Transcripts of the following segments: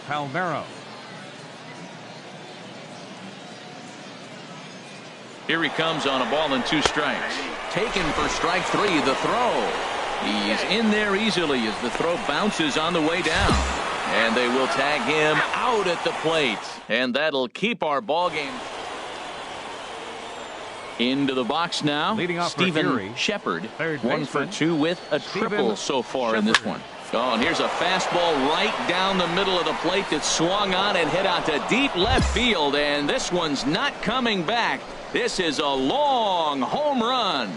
Palmero. Here he comes on a ball and 2 strikes. Taken for strike 3, the throw. He's in there easily as the throw bounces on the way down. And they will tag him out at the plate. And that'll keep our ball game. Into the box now, Stephen Shepard. 1 for 2 with a triple so far in this one. Oh, and here's a fastball right down the middle of the plate that swung on and hit out to deep left field. And this one's not coming back. This is a long home run.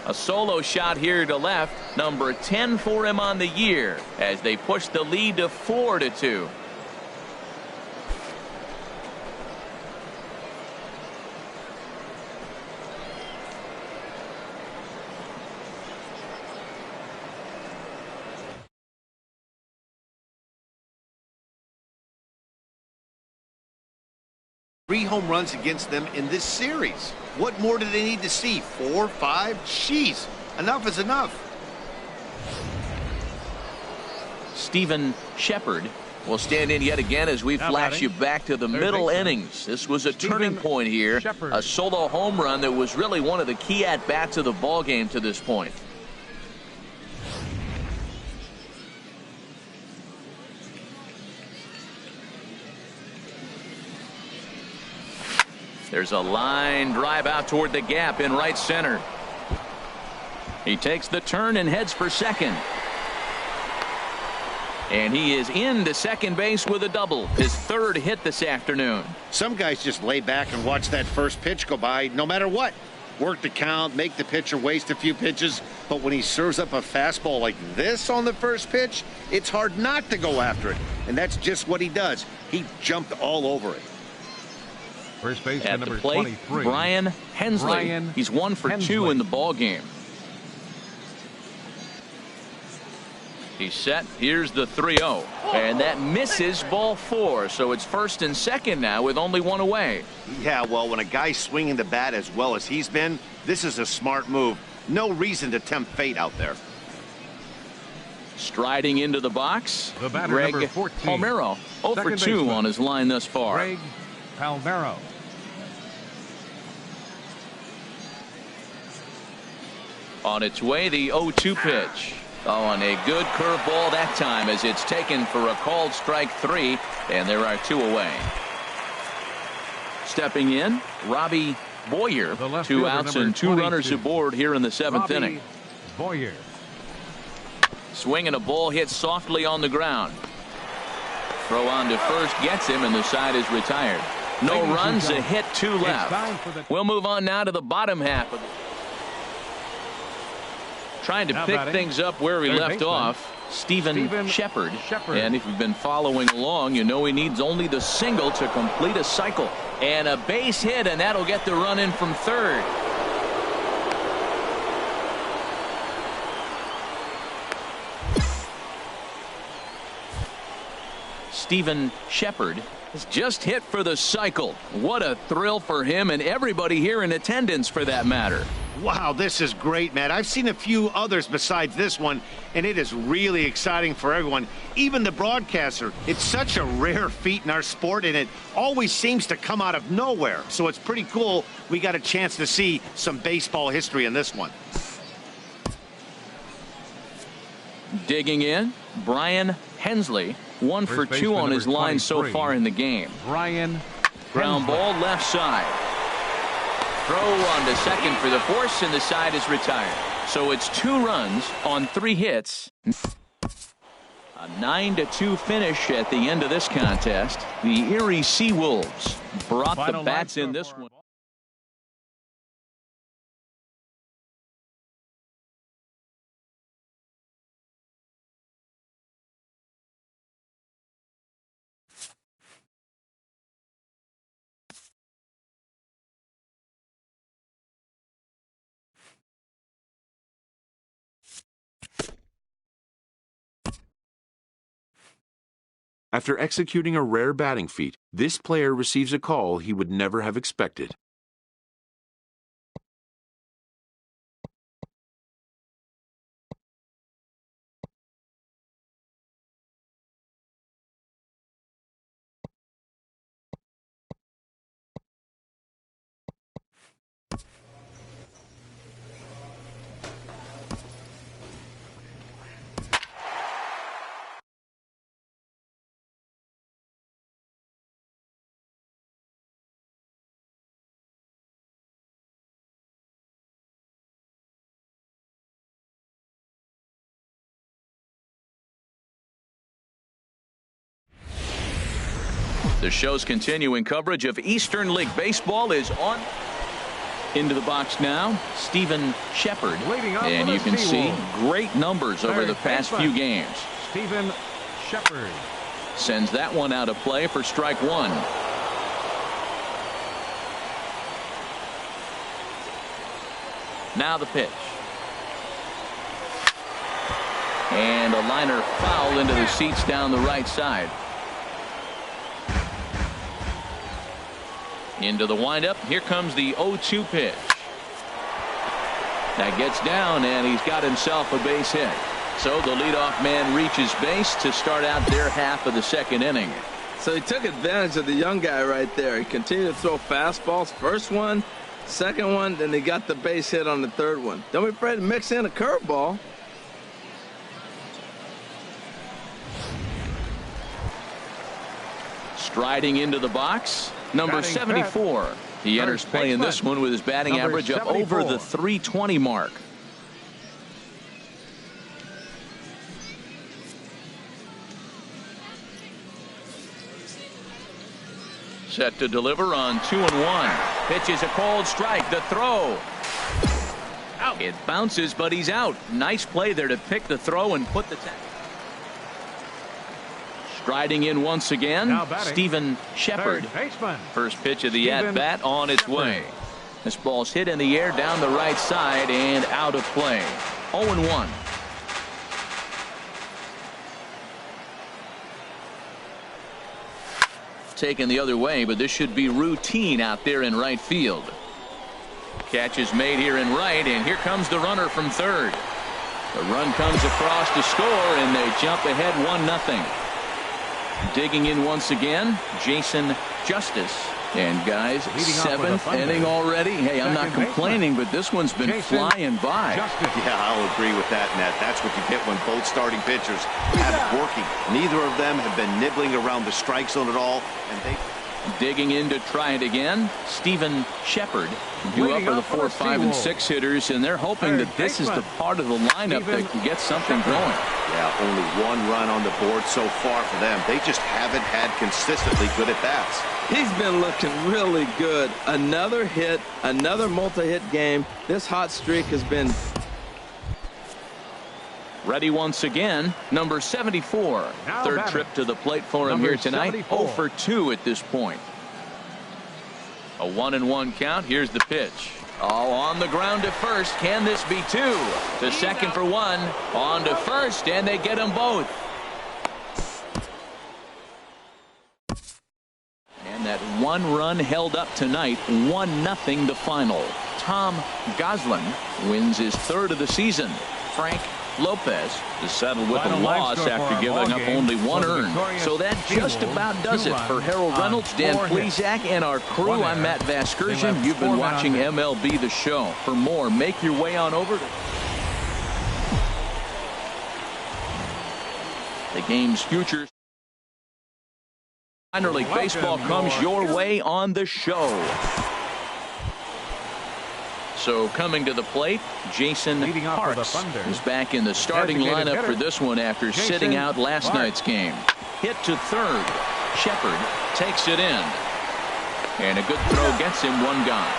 A solo shot here to left, number 10 for him on the year, as they push the lead to 4-2. Three home runs against them in this series. What more do they need to see? 4, 5? Jeez, enough is enough. Stephen Shepard will stand in yet again as we flash you back to the middle innings. This was a turning point here. A solo home run that was really one of the key at-bats of the ball game to this point. There's a line drive out toward the gap in right center. He takes the turn and heads for second. And he is into second base with a double. His 3rd hit this afternoon. Some guys just lay back and watch that first pitch go by no matter what. Work the count, make the pitcher waste a few pitches. But when he serves up a fastball like this on the first pitch, it's hard not to go after it. And that's just what he does. He jumped all over it. First baseman at number the plate, 23. Brian Hensley. He's 1 for 2 in the ball game. He's set. Here's the 3-0. And that misses ball 4. So it's 1st and 2nd now with only 1 away. Yeah, well, when a guy's swinging the bat as well as he's been, this is a smart move. No reason to tempt fate out there. Striding into the box, The batter, Greg number 14. Palmero. 0 for 2 baseman, on his line thus far. Greg Palmero. On its way, the 0-2 pitch. Oh, and a good curveball that time as it's taken for a called strike 3, and there are 2 away. Stepping in, Robbie Boyer. 2 outs and 2 runners aboard here in the 7th inning. Boyer. Swinging a ball hit softly on the ground. Throw on to first gets him, and the side is retired. No runs, a hit, 2 left. We'll move on now to the bottom half of the trying to pick things up where we left off. Stephen Shepard. And if you've been following along, you know he needs only the single to complete a cycle. And a base hit, and that'll get the run in from 3rd. Stephen Shepard has just hit for the cycle. What a thrill for him and everybody here in attendance for that matter. Wow, this is great, Matt. I've seen a few others besides this one, and it is really exciting for everyone, even the broadcaster. It's such a rare feat in our sport, and it always seems to come out of nowhere. So it's pretty cool we got a chance to see some baseball history in this one. Digging in, Brian Hensley. 1 for 2 on his line so far in the game. Brian. Ground ball left side. Throw on to second for the force, and the side is retired. So it's 2 runs on 3 hits. A 9-2 finish at the end of this contest. The Erie Seawolves brought the bats in this one. After executing a rare batting feat, this player receives a call he would never have expected. The show's continuing coverage of Eastern League Baseball is on. Into the box now, Stephen Shepard. And you can see great numbers over the past few games. Stephen Shepard sends that one out of play for strike one. Now the pitch. And a liner foul into the seats down the right side. Into the windup. Here comes the 0-2 pitch. That gets down, and he's got himself a base hit. So the leadoff man reaches base to start out their half of the second inning. So he took advantage of the young guy right there. He continued to throw fastballs. First one, second one, then he got the base hit on the third one. Don't be afraid to mix in a curveball. Striding into the box, number 74. He enters play in this one with his batting average up over the .320 mark. Set to deliver on 2-1. Pitch is a cold strike. The throw. Out. It bounces, but he's out. Nice play there to pick the throw and put the tag. Striding in once again, Stephen Shepard. First pitch of the at-bat on its way. This ball's hit in the air down the right side and out of play. 0-1. Taken the other way, but this should be routine out there in right field. Catch is made here in right, and here comes the runner from third. The run comes across to score, and they jump ahead 1-0. Digging in once again, Jason Justice. And guys, seventh inning already. Hey, I'm not complaining, but this one's been flying by. Yeah, I'll agree with that, Nat. That's what you get when both starting pitchers have it working. Neither of them have been nibbling around the strike zone at all, and they... Digging in to try it again, Stephen Shepard. Due up for the 4, 5, and 6 hitters, and they're hoping that this is the part of the lineup that can get something going. Yeah, only one run on the board so far for them. They just haven't had consistently good at-bats. He's been looking really good. Another hit, another multi-hit game. This hot streak has been... Ready once again, number 74. Third trip to the plate for him here tonight. 0 for 2 at this point. A 1-1 count. Here's the pitch. Oh, on the ground to first. Can this be 2? To second for 1. On to first, and they get them both. And that one run held up tonight. 1-0 the final. Tom Goslin wins his 3rd of the season. Frank Lopez is settled with a loss after giving up only 1 earned. So that just about does it for Harold Reynolds, Dan Plesac, and our crew. I'm Matt Vasgersian. You've been watching MLB The Show. For more, make your way on over to the game's future. Minor League Baseball comes your way on the show. So coming to the plate, Jason Parks is back in the starting lineup for this one after sitting out last night's game. Hit to third. Shepard takes it in. And a good throw gets him 1 gone.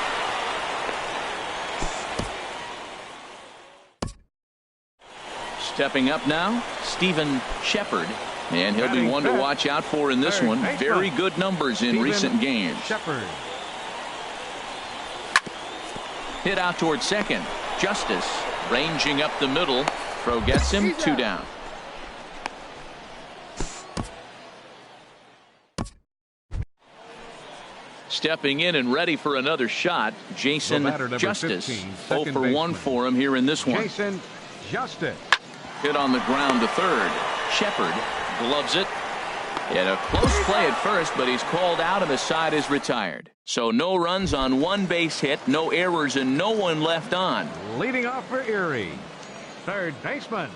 Stepping up now, Stephen Shepard. And he'll be one to watch out for in this one. Very good numbers in recent games. Hit out toward second. Justice ranging up the middle. Throw gets him 2 down. Stepping in and ready for another shot, Jason Justice. 0 for 1 for him here in this one. Jason Justice. Hit on the ground to third. Shepard gloves it. And a close play at first, but he's called out and the side is retired. So no runs on 1 base hit, no errors, and no one left on. Leading off for Erie, third baseman,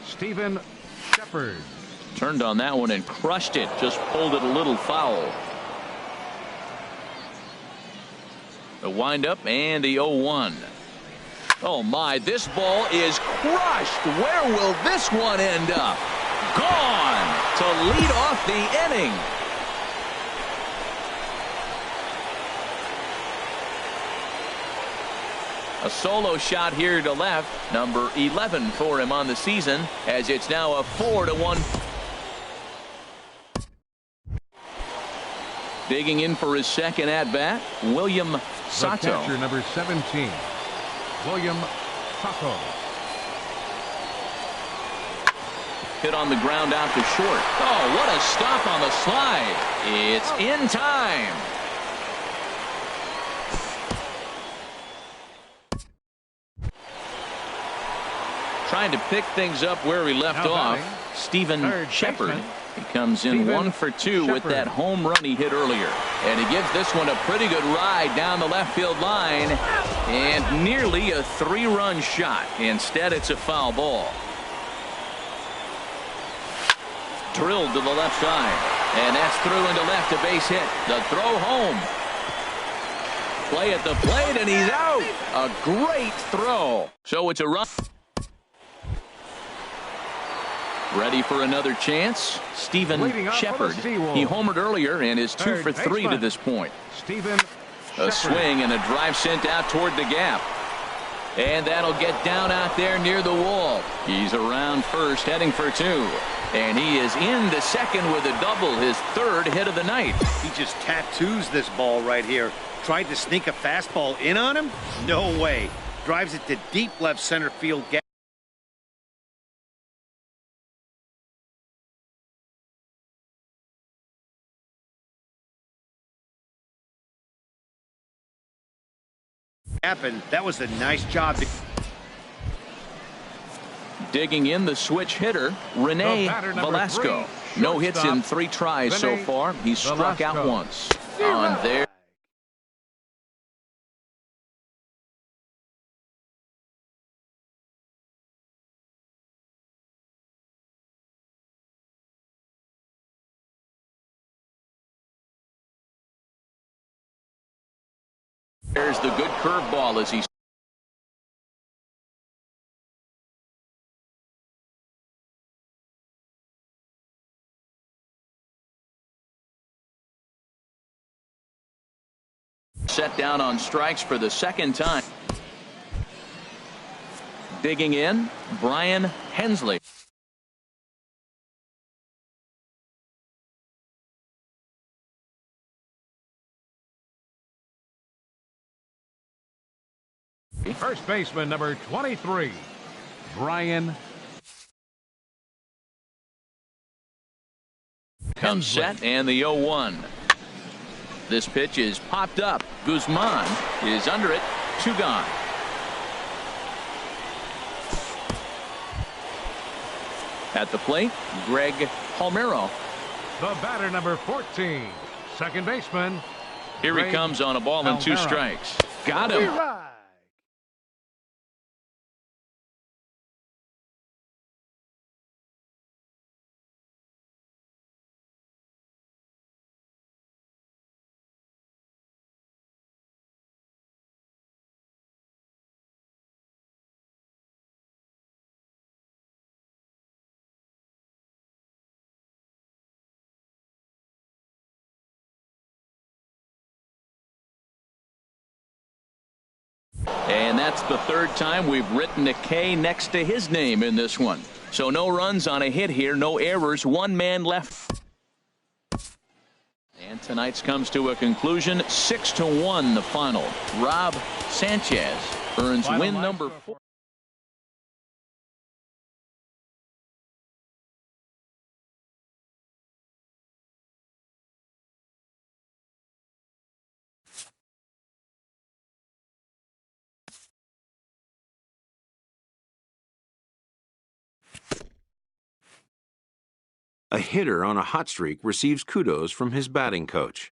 Stephen Shepard. Turned on that one and crushed it. Just pulled it a little foul. The windup and the 0-1. Oh my, this ball is crushed. Where will this one end up? Gone to lead off the inning. A solo shot here to left, number 11 for him on the season, as it's now a 4-1. Digging in for his second at-bat, William Sato. The catcher, number 17, William Sato. Hit on the ground out to short. Oh, what a stop on the slide. It's in time. Trying to pick things up where he left off, Stephen Shepard. He comes in 1 for 2 with that home run he hit earlier. And he gives this one a pretty good ride down the left field line. And nearly a 3-run shot. Instead, it's a foul ball. Drilled to the left side. And that's through into left, a base hit. The throw home. Play at the plate, and he's out. A great throw. So it's a run. Ready for another chance. Stephen Shepard. He homered earlier and is 2 for 3 to this point. A swing and a drive sent out toward the gap. And that'll get down out there near the wall. He's around first, heading for 2. And he is in the second with a double, his 3rd hit of the night. He just tattoos this ball right here. Tried to sneak a fastball in on him? No way. Drives it to deep left center field gap. And that was a nice job. Digging in, the switch hitter, Rene Velasco. No hits in 3 tries so far. He's struck out once. On there. There's the good curveball as he set down on strikes for the second time. Digging in, Brian Hensley. First baseman, number 23, Brian. Comes set, and the 0-1. This pitch is popped up. Guzman is under it. 2 gone. At the plate, Greg Palmero. The batter, number 14, second baseman. Here he comes on a ball and 2 strikes. Got him. And that's the 3rd time we've written a K next to his name in this one. So no runs on a hit here, no errors, 1 man left. And tonight's comes to a conclusion, 6-1 the final. Rob Sanchez earns win number 4. A hitter on a hot streak receives kudos from his batting coach.